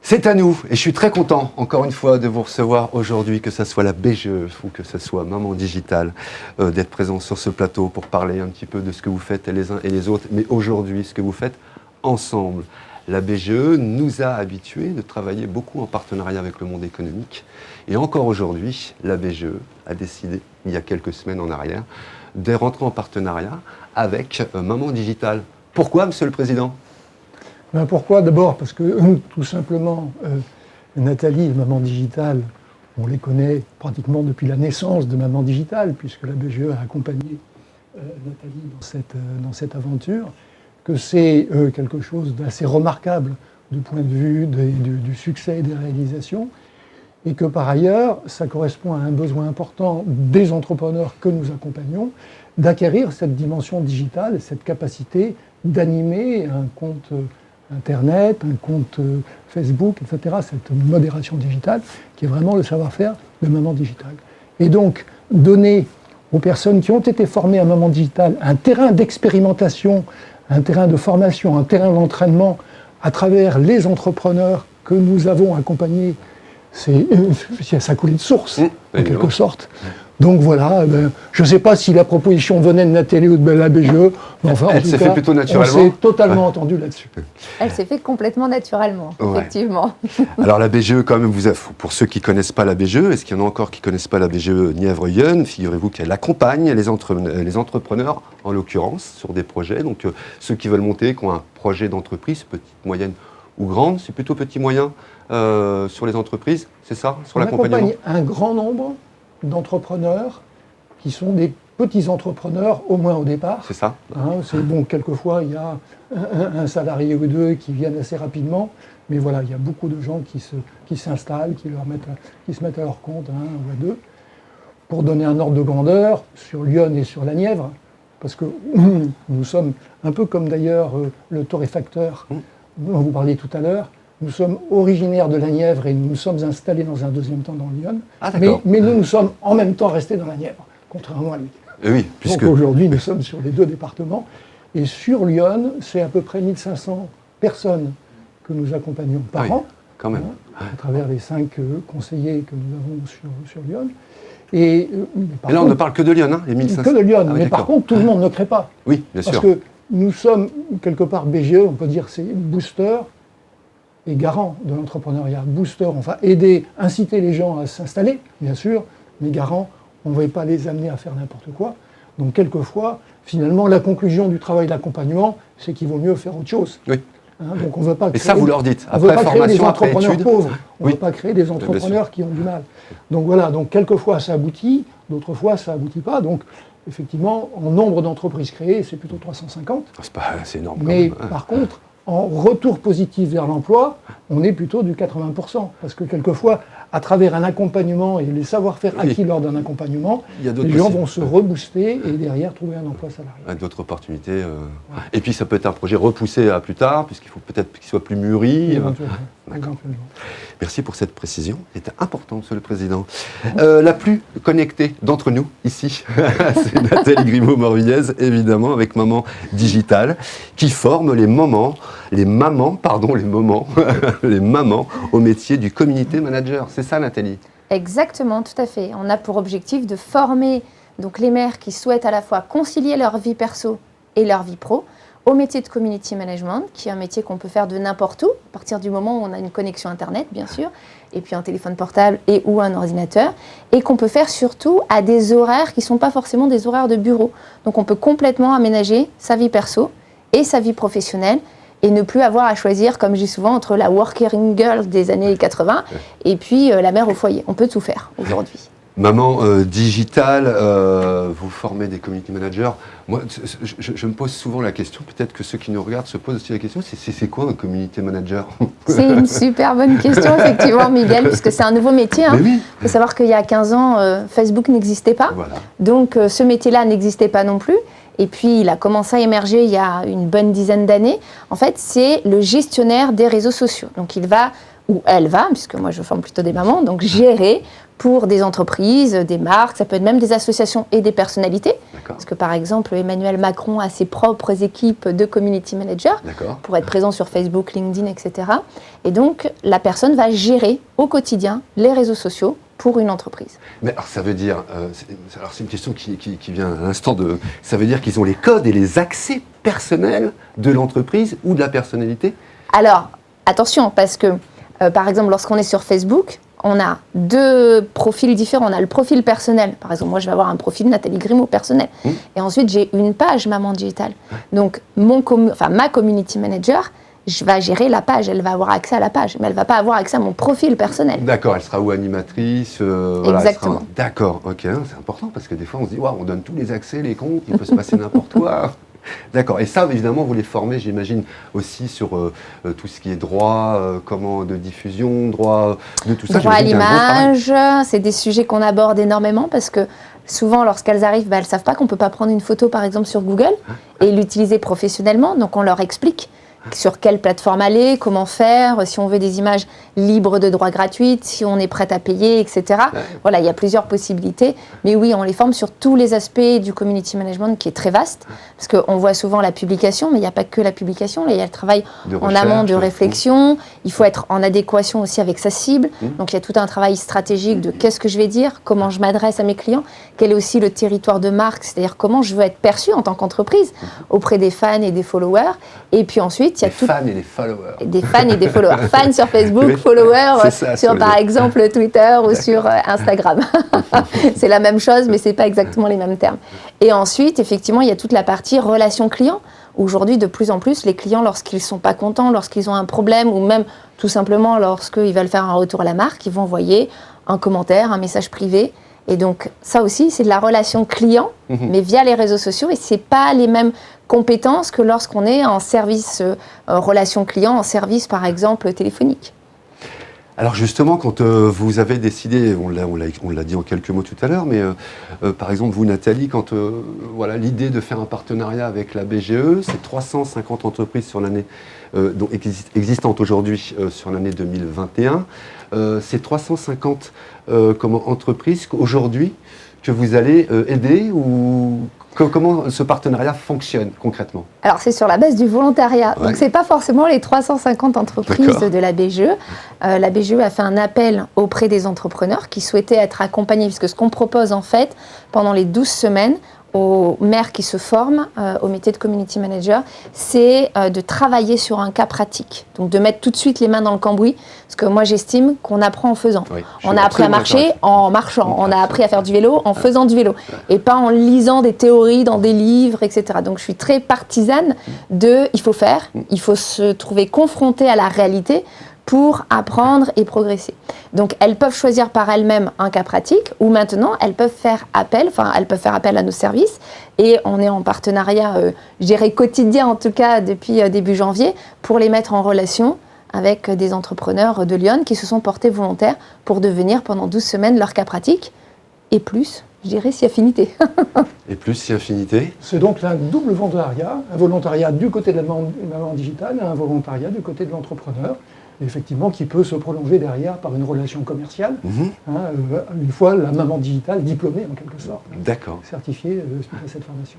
C'est à nous, et je suis très content, encore une fois, de vous recevoir aujourd'hui, que ce soit la BGE ou que ce soit Maman Digital, d'être présent sur ce plateau pour parler un petit peu de ce que vous faites les uns et les autres, mais aujourd'hui, ce que vous faites ensemble. La BGE nous a habitués de travailler beaucoup en partenariat avec le monde économique, et encore aujourd'hui, la BGE a décidé, il y a quelques semaines en arrière, de rentrer en partenariat avec Maman Digital. Pourquoi, Monsieur le Président ? Pourquoi ? D'abord parce que, tout simplement, Nathalie et Maman Digital, on les connaît pratiquement depuis la naissance de Maman Digital, puisque la BGE a accompagné Nathalie dans cette aventure, que c'est quelque chose d'assez remarquable du point de vue du succès et des réalisations, et que par ailleurs, ça correspond à un besoin important des entrepreneurs que nous accompagnons, d'acquérir cette dimension digitale, cette capacité d'animer un compte Internet, un compte Facebook, etc., cette modération digitale, qui est vraiment le savoir-faire de Maman Digital. Et donc, donner aux personnes qui ont été formées à Maman Digital un terrain d'expérimentation, un terrain de formation, un terrain d'entraînement à travers les entrepreneurs que nous avons accompagnés, ça coulait de source, en quelque sorte. Donc voilà, je ne sais pas si la proposition venait de Nathalie ou de la BGE, mais enfin, elle s'est fait plutôt naturellement. On s'est totalement entendu là-dessus. Elle s'est fait complètement naturellement, effectivement. Alors la BGE, quand même, pour ceux qui ne connaissent pas la BGE, est-ce qu'il y en a encore qui ne connaissent pas la BGE Nièvre-Yonne ? Figurez-vous qu'elle accompagne les entrepreneurs, en l'occurrence, sur des projets. Donc ceux qui veulent monter, qui ont un projet d'entreprise, petite, moyenne ou grande, c'est plutôt petit, moyen sur les entreprises, c'est ça, sur l'accompagnement ? On accompagne un grand nombre d'entrepreneurs qui sont des petits entrepreneurs, au moins au départ. C'est ça. C'est bon, quelquefois, il y a un salarié ou deux qui viennent assez rapidement, mais voilà, il y a beaucoup de gens qui s'installent, qui se mettent à leur compte, un ou à deux. Pour donner un ordre de grandeur, sur Lyon et sur la Nièvre, parce que nous sommes un peu comme d'ailleurs le torréfacteur dont vous parliez tout à l'heure. Nous sommes originaires de la Nièvre et nous nous sommes installés dans un deuxième temps dans Lyon. Mais nous sommes en même temps restés dans la Nièvre, contrairement à lui. Oui, puisque... Donc aujourd'hui, nous sommes sur les deux départements. Et sur Lyon, c'est à peu près 1500 personnes que nous accompagnons par an. Quand même. À travers les 5 conseillers que nous avons sur Lyon. Et là, on ne parle que de Lyon, les 1500. Que de Lyon, mais par contre, tout le monde ne crée pas. Oui, bien sûr. Parce que nous sommes, quelque part, BGE, on peut dire, c'est booster et garant de l'entrepreneuriat. Booster, on va aider, inciter les gens à s'installer, bien sûr, mais garant, on ne va pas les amener à faire n'importe quoi. Donc, quelquefois, finalement, la conclusion du travail d'accompagnement, c'est qu'il vaut mieux faire autre chose. Oui. Donc, on ne veut pas créer, et ça, vous leur dites, après formation, créer des après entrepreneurs études. pauvres. On ne veut pas créer des entrepreneurs qui ont du mal. Donc, voilà. Donc, quelquefois, ça aboutit. D'autres fois, ça n'aboutit pas. Donc, effectivement, en nombre d'entreprises créées, c'est plutôt 350. C'est énorme. Mais par contre, en retour positif vers l'emploi, on est plutôt du 80%. Parce que quelquefois, à travers un accompagnement et les savoir-faire acquis lors d'un accompagnement, les gens vont se rebooster et derrière trouver un emploi salarié. D'autres opportunités. Et puis ça peut être un projet repoussé à plus tard, puisqu'il faut peut-être qu'il soit plus mûri. Éventuellement. Merci pour cette précision. C'était important, Monsieur le Président. La plus connectée d'entre nous, ici, c'est Nathalie Grimaud-Morvillez, évidemment, avec Maman Digital, qui forme les mamans au métier du community manager. C'est ça, Nathalie ? Exactement, tout à fait. On a pour objectif de former donc, les mères qui souhaitent à la fois concilier leur vie perso et leur vie pro au métier de community management, qui est un métier qu'on peut faire de n'importe où, à partir du moment où on a une connexion Internet, bien sûr, et puis un téléphone portable et ou un ordinateur, et qu'on peut faire surtout à des horaires qui ne sont pas forcément des horaires de bureau. Donc on peut complètement aménager sa vie perso et sa vie professionnelle, et ne plus avoir à choisir, comme je dis souvent, entre la working girl des années 80 et puis la mère au foyer. On peut tout faire aujourd'hui. Maman Digital, vous formez des community managers. Moi, je me pose souvent la question, peut-être que ceux qui nous regardent se posent aussi la question, c'est quoi un community manager ? C'est une super bonne question, effectivement, Miguel, puisque c'est un nouveau métier. Il faut savoir qu'il y a 15 ans, Facebook n'existait pas. Voilà. Donc, ce métier-là n'existait pas non plus. Et puis, il a commencé à émerger il y a une bonne dizaine d'années. En fait, c'est le gestionnaire des réseaux sociaux. Donc, il va où elle va, puisque moi je forme plutôt des mamans, donc gérer pour des entreprises, des marques, ça peut être même des associations et des personnalités. Parce que par exemple, Emmanuel Macron a ses propres équipes de community managers pour être présent sur Facebook, LinkedIn, etc. Et donc, la personne va gérer au quotidien les réseaux sociaux pour une entreprise. Mais alors ça veut dire, c'est une question qui vient à l'instant de... Ça veut dire qu'ils ont les codes et les accès personnels de l'entreprise ou de la personnalité? Alors, attention, parce que par exemple, lorsqu'on est sur Facebook, on a deux profils différents. On a le profil personnel. Par exemple, moi, je vais avoir un profil Nathalie Grimaud personnel. Et ensuite, j'ai une page Maman Digital. Donc, ma community manager, je vais gérer la page. Elle va avoir accès à la page. Mais elle ne va pas avoir accès à mon profil personnel. D'accord. Elle sera ou animatrice Exactement. D'accord. OK. C'est important parce que des fois, on se dit, on donne tous les accès, les comptes, il peut se passer n'importe quoi. D'accord. Et ça, évidemment, vous les formez, j'imagine, aussi sur tout ce qui est droit, comment de diffusion, droit de tout ça. Droit à l'image, c'est des sujets qu'on aborde énormément parce que souvent, lorsqu'elles arrivent, elles ne savent pas qu'on ne peut pas prendre une photo, par exemple, sur Google et l'utiliser professionnellement. Donc, on leur explique sur quelle plateforme aller, comment faire, si on veut des images libres de droits gratuites, si on est prête à payer, etc. Voilà, il y a plusieurs possibilités. Mais oui, on les forme sur tous les aspects du community management qui est très vaste. Parce qu'on voit souvent la publication, mais il n'y a pas que la publication. Là, il y a le travail en amont de réflexion. Il faut être en adéquation aussi avec sa cible. Donc, il y a tout un travail stratégique de qu'est-ce que je vais dire, comment je m'adresse à mes clients, quel est aussi le territoire de marque, c'est-à-dire comment je veux être perçue en tant qu'entreprise auprès des fans et des followers. Et puis ensuite, il y a fans et des followers. Des fans et des followers. Fans sur Facebook, followers sur par exemple Twitter ou sur Instagram. C'est la même chose, mais ce n'est pas exactement les mêmes termes. Et ensuite, effectivement, il y a toute la partie relation client. Aujourd'hui, de plus en plus, les clients, lorsqu'ils ne sont pas contents, lorsqu'ils ont un problème ou même tout simplement lorsqu'ils veulent faire un retour à la marque, ils vont envoyer un commentaire, un message privé. Et donc, ça aussi, c'est de la relation client, mais via les réseaux sociaux. Et ce n'est pas les mêmes compétences que lorsqu'on est en service relation client, en service, par exemple, téléphonique. Alors justement, quand vous avez décidé, on l'a dit en quelques mots tout à l'heure, mais par exemple, vous, Nathalie, quand l'idée de faire un partenariat avec la BGE, c'est 350 entreprises sur l'année existantes aujourd'hui sur l'année 2021. C'est 350 entreprises aujourd'hui que vous allez aider ou comment ce partenariat fonctionne concrètement? Alors, c'est sur la base du volontariat. Donc, ce n'est pas forcément les 350 entreprises de la BGE. La BGE a fait un appel auprès des entrepreneurs qui souhaitaient être accompagnés, puisque ce qu'on propose, en fait, pendant les 12 semaines, aux maires qui se forment au métier de community manager, c'est de travailler sur un cas pratique. Donc de mettre tout de suite les mains dans le cambouis, parce que moi j'estime qu'on apprend en faisant. On a appris à marcher en marchant, on a appris à faire du vélo en faisant du vélo, et pas en lisant des théories dans des livres, etc. Donc je suis très partisane il faut faire, il faut se trouver confronté à la réalité pour apprendre et progresser. Donc, elles peuvent choisir par elles-mêmes un cas pratique ou maintenant, elles peuvent faire appel à nos services et on est en partenariat, je dirais quotidien en tout cas depuis début janvier, pour les mettre en relation avec des entrepreneurs de Lyon qui se sont portés volontaires pour devenir pendant 12 semaines leur cas pratique et plus, je dirais, si affinité. Et plus si affinité. C'est donc un double volontariat, un volontariat du côté de la maman digitale et un volontariat du côté de l'entrepreneur. Effectivement, qui peut se prolonger derrière par une relation commerciale, une fois la maman digitale diplômée en quelque sorte, certifiée suite à cette formation.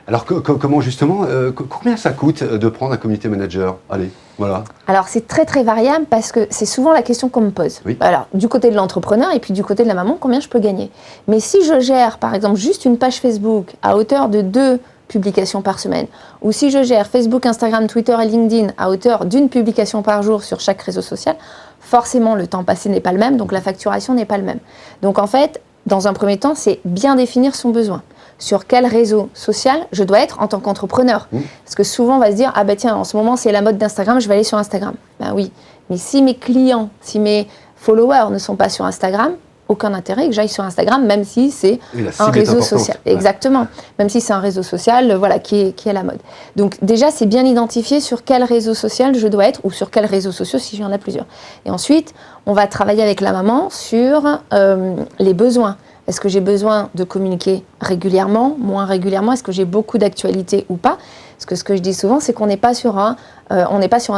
Alors comment justement, combien ça coûte de prendre un community manager? Allez, voilà. Alors c'est très très variable parce que c'est souvent la question qu'on me pose. Alors du côté de l'entrepreneur et puis du côté de la maman, combien je peux gagner? Mais si je gère par exemple juste une page Facebook à hauteur de 2 publications par semaine, ou si je gère Facebook, Instagram, Twitter et LinkedIn à hauteur d'une publication par jour sur chaque réseau social, forcément le temps passé n'est pas le même, donc la facturation n'est pas le même. Donc en fait, dans un premier temps, c'est bien définir son besoin. Sur quel réseau social je dois être en tant qu'entrepreneur. Parce que souvent on va se dire, ah ben tiens, en ce moment c'est la mode d'Instagram, je vais aller sur Instagram. Ben oui, mais si mes clients, si mes followers ne sont pas sur Instagram, aucun intérêt que j'aille sur Instagram, même si c'est un réseau social. Exactement. Même si c'est un réseau social qui est à la mode. Donc déjà, c'est bien identifié sur quel réseau social je dois être ou sur quels réseaux sociaux si j'en ai plusieurs. Et ensuite, on va travailler avec la maman sur les besoins. Est-ce que j'ai besoin de communiquer régulièrement, moins régulièrement? Est-ce que j'ai beaucoup d'actualités ou pas? Parce que ce que je dis souvent, c'est qu'on n'est pas sur un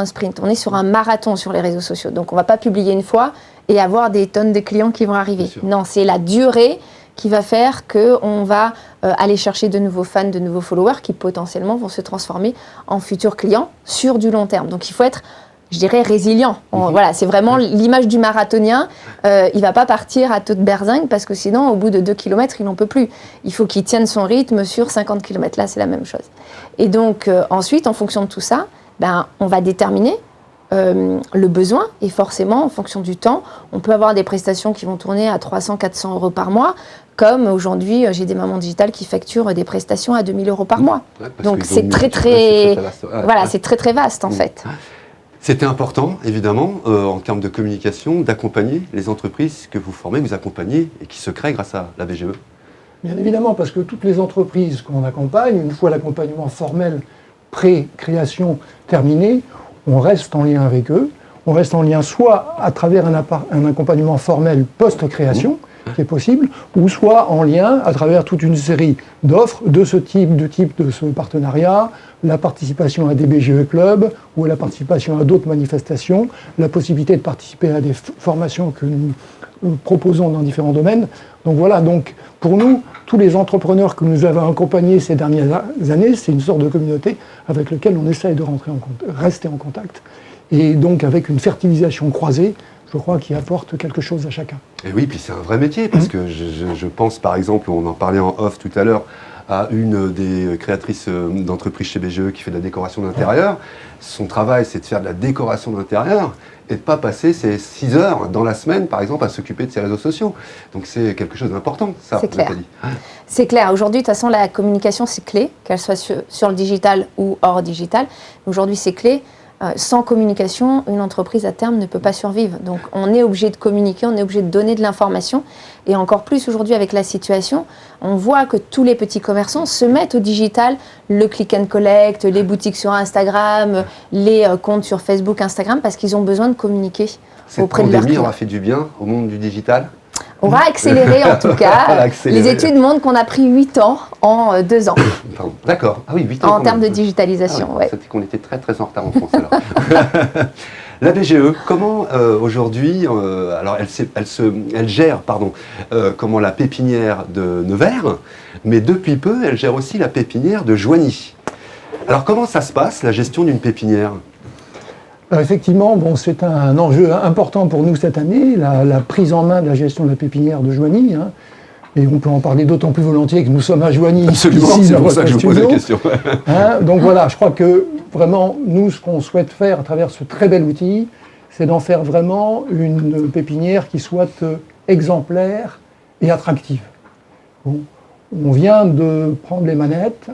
sprint, on est sur un marathon sur les réseaux sociaux. Donc on ne va pas publier une fois et avoir des tonnes de clients qui vont arriver. Non, c'est la durée qui va faire qu'on va aller chercher de nouveaux fans, de nouveaux followers qui potentiellement vont se transformer en futurs clients sur du long terme. Donc il faut être, je dirais, résilient. Voilà, c'est vraiment l'image du marathonien. Il ne va pas partir à toute berzingue parce que sinon, au bout de 2 km, il n'en peut plus. Il faut qu'il tienne son rythme sur 50 km. Là, c'est la même chose. Et donc, ensuite, en fonction de tout ça, on va déterminer le besoin. Et forcément, en fonction du temps, on peut avoir des prestations qui vont tourner à 300-400 euros par mois. Comme aujourd'hui, j'ai des mamans digitales qui facturent des prestations à 2000 euros par mois. Ouais, donc, c'est très, très vaste, en fait. C'était important, évidemment, en termes de communication, d'accompagner les entreprises que vous formez, vous accompagnez et qui se créent grâce à la BGE. Bien évidemment, parce que toutes les entreprises qu'on accompagne, une fois l'accompagnement formel, pré-création terminé, on reste en lien avec eux. On reste en lien soit à travers un accompagnement formel post-création, qui est possible, ou soit en lien à travers toute une série d'offres de ce type de ce partenariat, la participation à des BGE clubs ou à la participation à d'autres manifestations, la possibilité de participer à des formations que nous proposons dans différents domaines. Donc voilà, donc pour nous, tous les entrepreneurs que nous avons accompagnés ces dernières années, c'est une sorte de communauté avec laquelle on essaye de rester en contact, et donc avec une fertilisation croisée, je crois, qui apporte quelque chose à chacun. Et oui, puis c'est un vrai métier, parce que je pense, par exemple, on en parlait en off tout à l'heure, à une des créatrices d'entreprises chez BGE qui fait de la décoration d'intérieur. Son travail, c'est de faire de la décoration d'intérieur et de ne pas passer ses 6 heures dans la semaine, par exemple, à s'occuper de ses réseaux sociaux. Donc c'est quelque chose d'important, ça, c'est clair. Nathalie. C'est clair. Aujourd'hui, de toute façon, la communication, c'est clé, qu'elle soit sur le digital ou hors digital. Aujourd'hui, c'est clé. Sans communication, une entreprise à terme ne peut pas survivre. Donc on est obligé de communiquer, on est obligé de donner de l'information. Et encore plus aujourd'hui avec la situation, on voit que tous les petits commerçants se mettent au digital, le click and collect, les boutiques sur Instagram, les comptes sur Facebook, Instagram, parce qu'ils ont besoin de communiquer auprès de leurs clients. Cette pandémie aura fait du bien au monde du digital ? On va accélérer en tout cas. Les études montrent qu'on a pris 8 ans en 2 ans. Pardon. D'accord. Ah oui, 8 ans. En termes de digitalisation, ouais. C'était qu'on était très très en retard en France alors. La BGE, comment aujourd'hui, alors elle gère comment la pépinière de Nevers, mais depuis peu, elle gère aussi la pépinière de Joigny. Alors comment ça se passe, la gestion d'une pépinière ? Alors effectivement, c'est un enjeu important pour nous cette année, la prise en main de la gestion de la pépinière de Joigny. Et on peut en parler d'autant plus volontiers que nous sommes à Joigny. Absolument, ici, c'est pour ça que je vous pose la question. Donc voilà, je crois que vraiment, nous, ce qu'on souhaite faire à travers ce très bel outil, c'est d'en faire vraiment une pépinière qui soit exemplaire et attractive. Bon, on vient de prendre les manettes,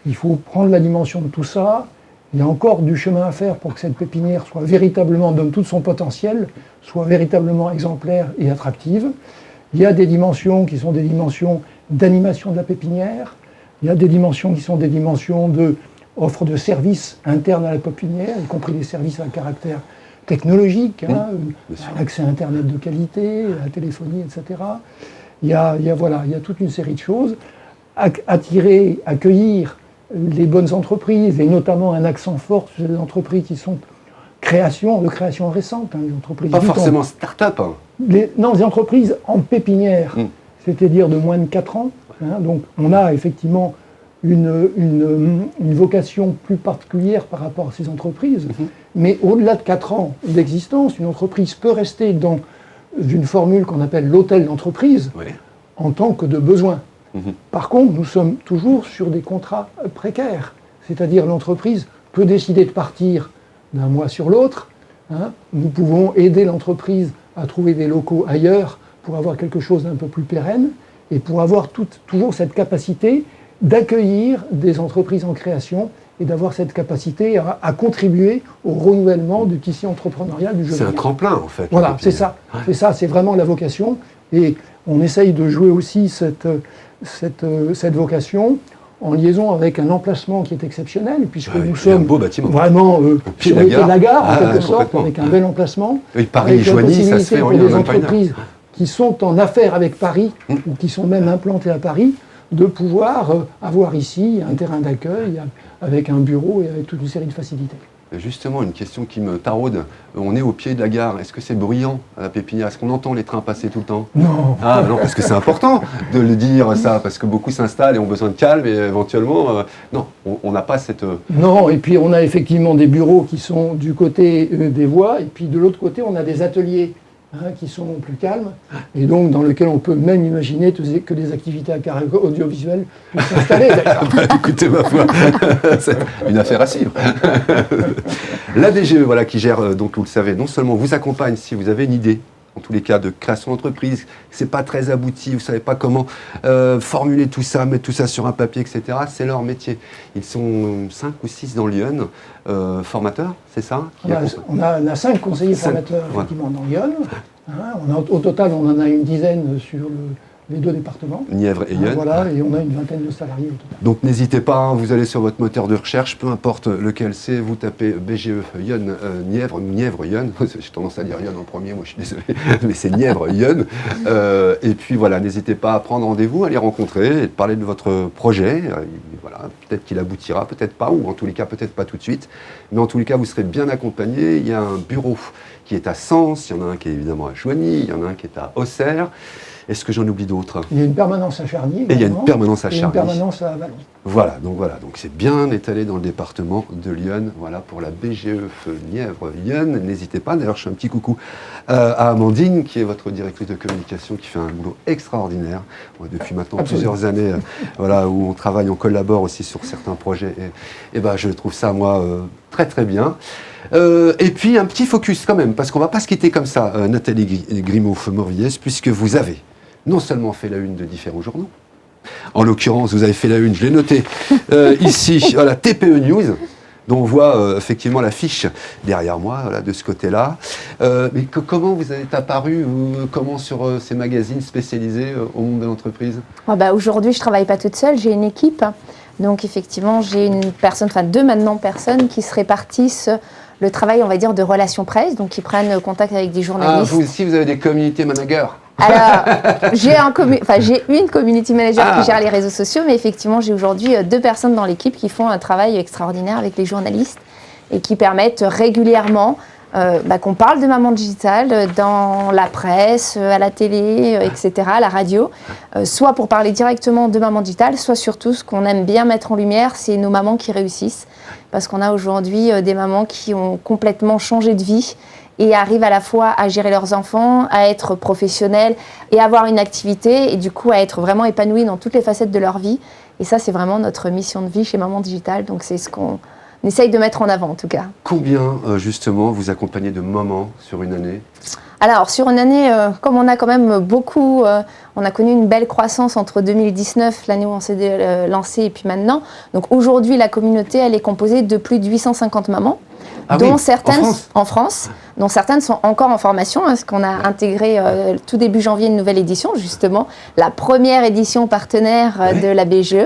il faut prendre la dimension de tout ça. Il y a encore du chemin à faire pour que cette pépinière soit véritablement, donne tout son potentiel, soit véritablement exemplaire et attractive. Il y a des dimensions qui sont des dimensions d'animation de la pépinière. Il y a des dimensions qui sont des dimensions d'offre de services internes à la pépinière, y compris des services à caractère technologique, un accès à Internet de qualité, à la téléphonie, etc. Il y a toute une série de choses. Attirer, accueillir les bonnes entreprises, et notamment un accent fort sur les entreprises qui sont de création récente. Les entreprises pas forcément start-up. Les entreprises en pépinière, c'est-à-dire de moins de 4 ans. Donc on a effectivement une vocation plus particulière par rapport à ces entreprises. Mais au-delà de 4 ans d'existence, une entreprise peut rester dans une formule qu'on appelle l'hôtel d'entreprise en tant que de besoin. Par contre, nous sommes toujours sur des contrats précaires. C'est-à-dire l'entreprise peut décider de partir d'un mois sur l'autre. Nous pouvons aider l'entreprise à trouver des locaux ailleurs pour avoir quelque chose d'un peu plus pérenne et pour avoir toujours cette capacité d'accueillir des entreprises en création et d'avoir cette capacité à contribuer au renouvellement du tissu entrepreneurial du jeu. C'est un tremplin en fait. Voilà, c'est ça. C'est ça, c'est vraiment la vocation. Et on essaye de jouer aussi cette vocation en liaison avec un emplacement qui est exceptionnel, puisque nous sommes vraiment sur le pied de la gare, en quelque sorte, avec un bel emplacement. Oui, Paris et Joigny, ça se fait en des entreprises qui sont en affaires avec Paris, ou qui sont même implantés à Paris, de pouvoir avoir ici un terrain d'accueil avec un bureau et avec toute une série de facilités. Justement, une question qui me taraude. On est au pied de la gare. Est-ce que c'est bruyant à la Pépinière? Est-ce qu'on entend les trains passer tout le temps? Non. Ah non, parce que c'est important de le dire ça, parce que beaucoup s'installent et ont besoin de calme et éventuellement, non, on n'a pas cette... Non, et puis on a effectivement des bureaux qui sont du côté des voies, et puis de l'autre côté on a des ateliers qui sont plus calmes, et donc dans lesquels on peut même imaginer que des activités à caractère audiovisuel puissent s'installer. Écoutez, ma foi, c'est une affaire à suivre. La BGE, voilà, qui gère, donc vous le savez, non seulement vous accompagne si vous avez une idée, en tous les cas de création d'entreprise, c'est pas très abouti, vous savez pas comment formuler tout ça, mettre tout ça sur un papier, etc. C'est leur métier. Ils sont 5 ou 6 dans Lyon, formateurs, c'est ça? On a 5 conseillers formateurs effectivement dans Lyon. Au total, on en a une dizaine sur les 2 départements. Nièvre et Lyon. Voilà, et on a une vingtaine de salariés au total. Donc n'hésitez pas, vous allez sur votre moteur de recherche, peu importe lequel c'est, vous tapez BGE Lyon, Nièvre, Nièvre Lyon, j'ai tendance à dire Lyon en premier, moi je suis désolé, mais c'est Nièvre Lyon. Et puis voilà, n'hésitez pas à prendre rendez-vous, à les rencontrer, et de parler de votre projet. Voilà, peut-être qu'il aboutira, peut-être pas, ou en tous les cas peut-être pas tout de suite, mais en tous les cas vous serez bien accompagné. Il y a un bureau qui est à Sens, il y en a un qui est évidemment à Joigny, il y en a un qui est à Auxerre. Est-ce que j'en oublie d'autres? Il y a une permanence à Charny. Et il y a une permanence à Charny. Et une permanence à Vallon. Voilà, donc c'est bien étalé dans le département de Lyon. Voilà pour la BGE Nièvre Lyon. N'hésitez pas. D'ailleurs, je fais un petit coucou à Amandine, qui est votre directrice de communication, qui fait un boulot extraordinaire depuis maintenant plusieurs années. Voilà, où on travaille, on collabore aussi sur certains projets. Et ben, je trouve ça moi très très bien. Et puis un petit focus quand même, parce qu'on ne va pas se quitter comme ça, Nathalie Grimaud-Morvillès, puisque vous avez non seulement fait la une de différents journaux, en l'occurrence vous avez fait la une, je l'ai noté ici, voilà, TPE News, dont on voit effectivement l'affiche derrière moi, voilà, de ce côté-là. Mais comment vous êtes apparu, comment sur ces magazines spécialisés au monde de l'entreprise? Aujourd'hui, je ne travaille pas toute seule, j'ai une équipe. Donc effectivement, j'ai une personne, enfin 2 maintenant personnes qui se répartissent le travail, on va dire, de relations presse, donc qui prennent contact avec des journalistes. Vous aussi, vous avez des community managers? Alors, j'ai une community manager qui gère les réseaux sociaux, mais effectivement, j'ai aujourd'hui 2 personnes dans l'équipe qui font un travail extraordinaire avec les journalistes et qui permettent régulièrement qu'on parle de Maman Digitale dans la presse, à la télé, etc., à la radio, soit pour parler directement de Maman Digitale, soit surtout ce qu'on aime bien mettre en lumière, c'est nos mamans qui réussissent. Parce qu'on a aujourd'hui des mamans qui ont complètement changé de vie et arrivent à la fois à gérer leurs enfants, à être professionnelles et avoir une activité et du coup à être vraiment épanouies dans toutes les facettes de leur vie. Et ça, c'est vraiment notre mission de vie chez Maman Digitale. Donc c'est ce qu'on essaye de mettre en avant en tout cas. Combien justement vous accompagnez de mamans sur une année? Alors sur une année, comme on a quand même beaucoup, on a connu une belle croissance entre 2019, l'année où on s'est lancé, et puis maintenant. Donc aujourd'hui, la communauté, elle est composée de plus de 850 mamans, dont certaines en France, dont certaines sont encore en formation, parce qu'on a intégré tout début janvier une nouvelle édition, justement, la première édition partenaire de la BGE.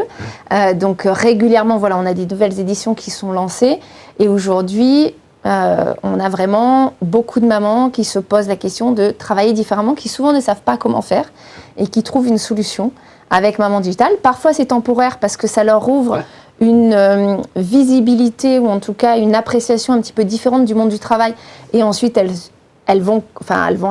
Donc régulièrement, voilà, on a des nouvelles éditions qui sont lancées, et aujourd'hui, on a vraiment beaucoup de mamans qui se posent la question de travailler différemment, qui souvent ne savent pas comment faire et qui trouvent une solution avec Maman Digitale. Parfois c'est temporaire parce que ça leur ouvre une visibilité ou en tout cas une appréciation un petit peu différente du monde du travail et ensuite elles vont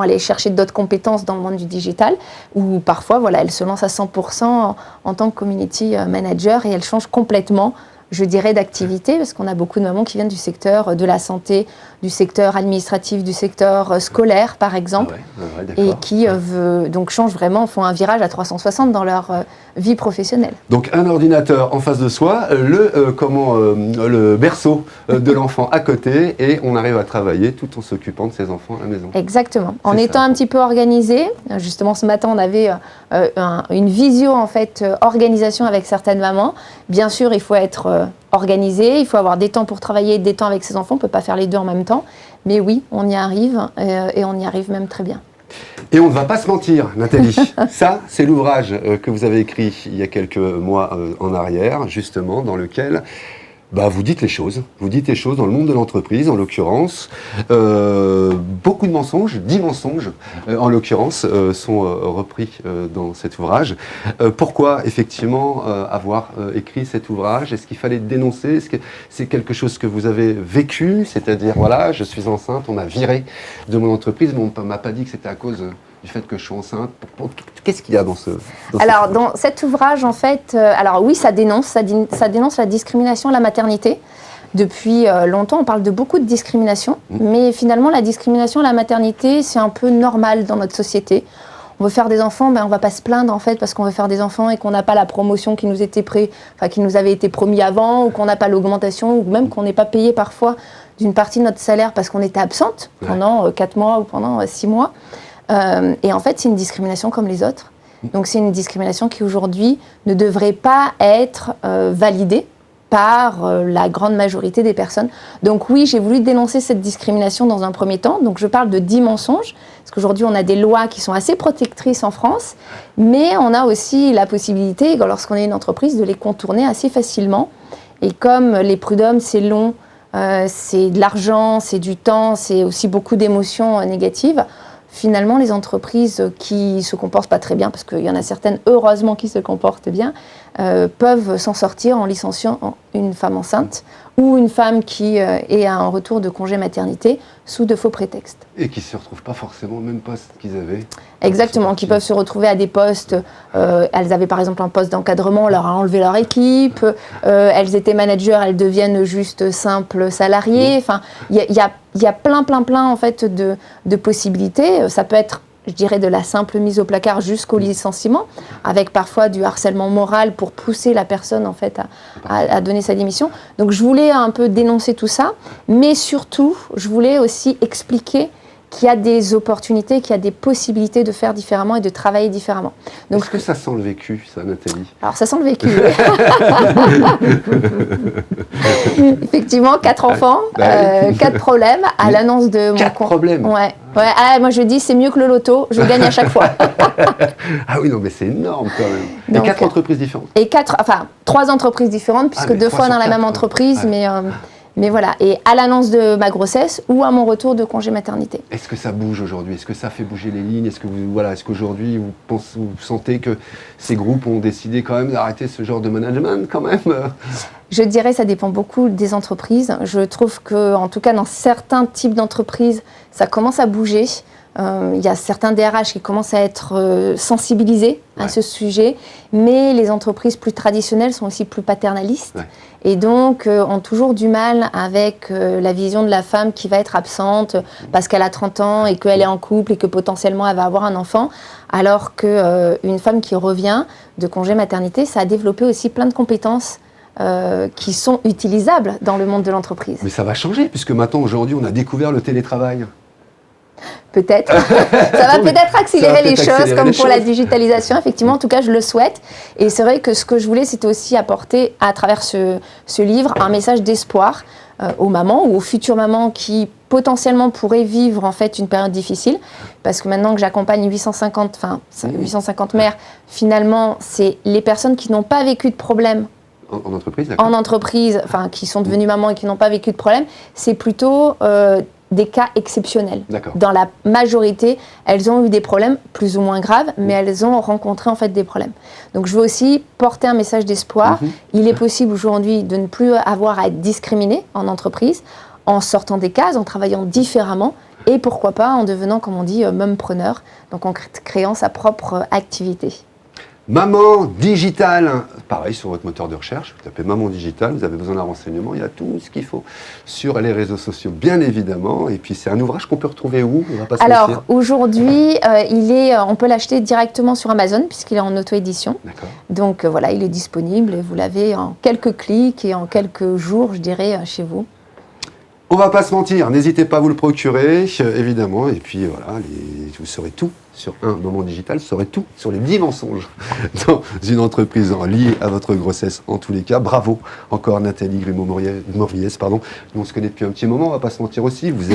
aller chercher d'autres compétences dans le monde du digital ou parfois voilà, elles se lancent à 100% en tant que community manager et elles changent complètement, je dirais, d'activité, parce qu'on a beaucoup de mamans qui viennent du secteur de la santé, du secteur administratif, du secteur scolaire, par exemple, et qui donc changent vraiment, font un virage à 360 dans leur vie professionnelle. Donc un ordinateur en face de soi, le berceau de l'enfant à côté, et on arrive à travailler tout en s'occupant de ses enfants à la maison. Exactement. En étant un petit peu organisé, justement ce matin on avait une visio en fait, organisation avec certaines mamans. Bien sûr, il faut être organisé, il faut avoir des temps pour travailler, des temps avec ses enfants, on ne peut pas faire les deux en même temps, mais oui, on y arrive et on y arrive même très bien. Et on ne va pas se mentir, Nathalie, ça c'est l'ouvrage que vous avez écrit il y a quelques mois en arrière, justement, dans lequel Vous dites les choses. Vous dites les choses dans le monde de l'entreprise, en l'occurrence. Beaucoup de mensonges, 10 mensonges, en l'occurrence, sont repris dans cet ouvrage. Pourquoi, effectivement, avoir écrit cet ouvrage? Est-ce qu'il fallait dénoncer? Est-ce que c'est quelque chose que vous avez vécu? C'est-à-dire, voilà, je suis enceinte, on m'a viré de mon entreprise, mais on ne m'a pas dit que c'était à cause du fait que je suis enceinte. Qu'est-ce qu'il y a dans ce... Alors, dans cet ouvrage, en fait, alors oui, ça dénonce la discrimination à la maternité. Depuis longtemps, on parle de beaucoup de discrimination, mais finalement, la discrimination à la maternité, c'est un peu normal dans notre société. On veut faire des enfants, on ne va pas se plaindre, en fait, parce qu'on veut faire des enfants et qu'on n'a pas la promotion qui nous avait été promis avant, ou qu'on n'a pas l'augmentation, ou même qu'on n'est pas payé parfois d'une partie de notre salaire parce qu'on était absente pendant 4 mois ou pendant 6 mois. Et en fait, c'est une discrimination comme les autres. Donc, c'est une discrimination qui, aujourd'hui, ne devrait pas être validée par la grande majorité des personnes. Donc oui, j'ai voulu dénoncer cette discrimination dans un premier temps. Donc je parle de 10 mensonges, parce qu'aujourd'hui, on a des lois qui sont assez protectrices en France, mais on a aussi la possibilité, lorsqu'on est une entreprise, de les contourner assez facilement. Et comme les prud'hommes, c'est long, c'est de l'argent, c'est du temps, c'est aussi beaucoup d'émotions négatives, finalement, les entreprises qui se comportent pas très bien, parce qu'il y en a certaines, heureusement, qui se comportent bien, peuvent s'en sortir en licenciant une femme enceinte ou une femme qui est à un retour de congé maternité sous de faux prétextes. Et qui ne se retrouvent pas forcément au même poste qu'ils avaient. Exactement, qui peuvent se retrouver à des postes, elles avaient par exemple un poste d'encadrement, on leur a enlevé leur équipe, elles étaient managers, elles deviennent juste simples salariés. Enfin, il y a plein en fait de possibilités. Ça peut être, je dirais, de la simple mise au placard jusqu'au licenciement, avec parfois du harcèlement moral pour pousser la personne en fait à donner sa démission. Donc je voulais un peu dénoncer tout ça, mais surtout, je voulais aussi expliquer qu'il y a des opportunités, qu'il y a des possibilités de faire différemment et de travailler différemment. Donc, est-ce que ça sent le vécu, ça, Nathalie? Alors, ça sent le vécu. Effectivement, 4 enfants, 4 problèmes à l'annonce de mon 4 problèmes? Ouais. Ah, moi, je dis, c'est mieux que le loto, je gagne à chaque fois. Ah oui, non, mais c'est énorme quand même. Donc, et 4 entreprises différentes? Et 3 entreprises différentes, puisque 2 fois dans la même entreprise, mais voilà, et à l'annonce de ma grossesse ou à mon retour de congé maternité. Est-ce que ça bouge aujourd'hui? Est-ce que ça fait bouger les lignes? Est-ce qu'aujourd'hui vous sentez que ces groupes ont décidé quand même d'arrêter ce genre de management quand même? Je dirais que ça dépend beaucoup des entreprises. Je trouve que, en tout cas, dans certains types d'entreprises, ça commence à bouger. Il y a certains DRH qui commencent à être sensibilisés à ce sujet, mais les entreprises plus traditionnelles sont aussi plus paternalistes et donc ont toujours du mal avec la vision de la femme qui va être absente parce qu'elle a 30 ans et qu'elle est en couple et que potentiellement elle va avoir un enfant, alors qu'une femme qui revient de congé maternité, ça a développé aussi plein de compétences qui sont utilisables dans le monde de l'entreprise. Mais ça va changer, puisque maintenant, aujourd'hui, on a découvert le télétravail. Peut-être. Ça va peut-être accélérer les choses, comme pour la digitalisation. Effectivement, en tout cas, je le souhaite. Et c'est vrai que ce que je voulais, c'était aussi apporter, à travers ce livre, un message d'espoir aux mamans ou aux futures mamans qui potentiellement pourraient vivre en fait une période difficile. Parce que maintenant que j'accompagne 850 mères, finalement, c'est les personnes qui n'ont pas vécu de problème. En entreprise, d'accord. En entreprise, qui sont devenues mamans et qui n'ont pas vécu de problème, c'est plutôt des cas exceptionnels. D'accord. Dans la majorité, elles ont eu des problèmes plus ou moins graves, mais elles ont rencontré en fait des problèmes. Donc je veux aussi porter un message d'espoir. Il est possible aujourd'hui de ne plus avoir à être discriminé en entreprise, en sortant des cases, en travaillant différemment, et pourquoi pas en devenant, comme on dit, mumpreneur, donc en créant sa propre activité. Maman Digital, pareil sur votre moteur de recherche, vous tapez Maman Digital, vous avez besoin d'un renseignement, il y a tout ce qu'il faut sur les réseaux sociaux, bien évidemment. Et puis c'est un ouvrage qu'on peut retrouver où? On va pas se Alors aujourd'hui, on peut l'acheter directement sur Amazon puisqu'il est en auto-édition. D'accord. Donc voilà, il est disponible et vous l'avez en quelques clics et en quelques jours, je dirais, chez vous. On va pas se mentir, n'hésitez pas à vous le procurer, évidemment, et puis voilà, vous saurez tout sur un moment digital saurait tout sur les 10 mensonges dans une entreprise liée à votre grossesse. En tous les cas, bravo encore Nathalie Grimaud-Moriès. Nous, on se connaît depuis un petit moment, on va pas se mentir aussi. Vous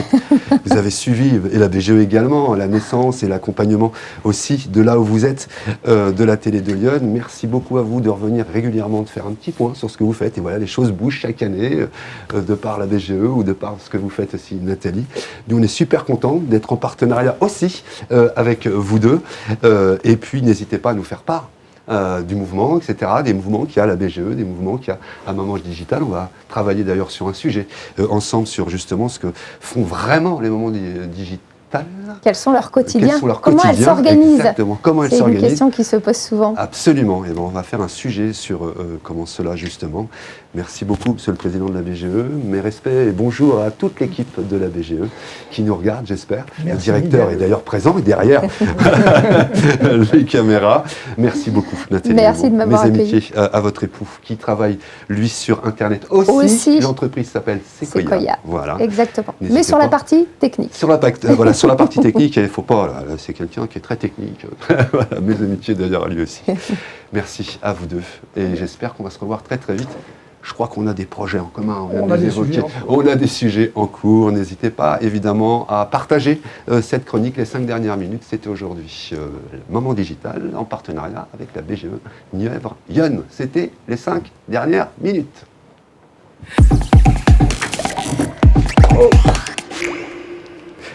avez suivi, et la BGE également, la naissance et l'accompagnement aussi de là où vous êtes, de la télé de Lyon. Merci beaucoup à vous de revenir régulièrement, de faire un petit point sur ce que vous faites. Et voilà, les choses bougent chaque année, de par la BGE ou de par ce que vous faites aussi, Nathalie. Nous, on est super contents d'être en partenariat aussi avec vous deux. Et puis, n'hésitez pas à nous faire part du mouvement, etc., des mouvements qu'il y a à la BGE, des mouvements qu'il y a à Maman Digital. On va travailler d'ailleurs sur un sujet ensemble sur justement ce que font vraiment les moments digitales. Quels sont leurs quotidiens? Quels sont leurs Comment quotidiens, elles s'organisent? Exactement, comment elles C'est une s'organisent. question qui se pose souvent. Absolument. Et ben, on va faire un sujet sur comment cela, justement. Merci beaucoup, Monsieur le Président de la BGE. Mes respects et bonjour à toute l'équipe de la BGE qui nous regarde, j'espère. Le directeur est d'ailleurs présent et derrière les caméras. Merci beaucoup, Nathalie. Merci de m'avoir accueilli. Mes amitiés à votre époux qui travaille, lui, sur Internet aussi. L'entreprise s'appelle Sequoia. Voilà. Exactement. Mais sur la partie technique. Sur la partie technique, il ne faut pas. Là, c'est quelqu'un qui est très technique. Voilà, mes amitiés d'ailleurs à lui aussi. Merci à vous deux. Et j'espère qu'on va se revoir très très vite. Je crois qu'on a des projets en commun. On a des sujets en cours. N'hésitez pas évidemment à partager cette chronique. Les 5 dernières minutes, c'était aujourd'hui Moment Digital en partenariat avec la BGE Nièvre-Yonne. C'était les 5 dernières minutes. Oh.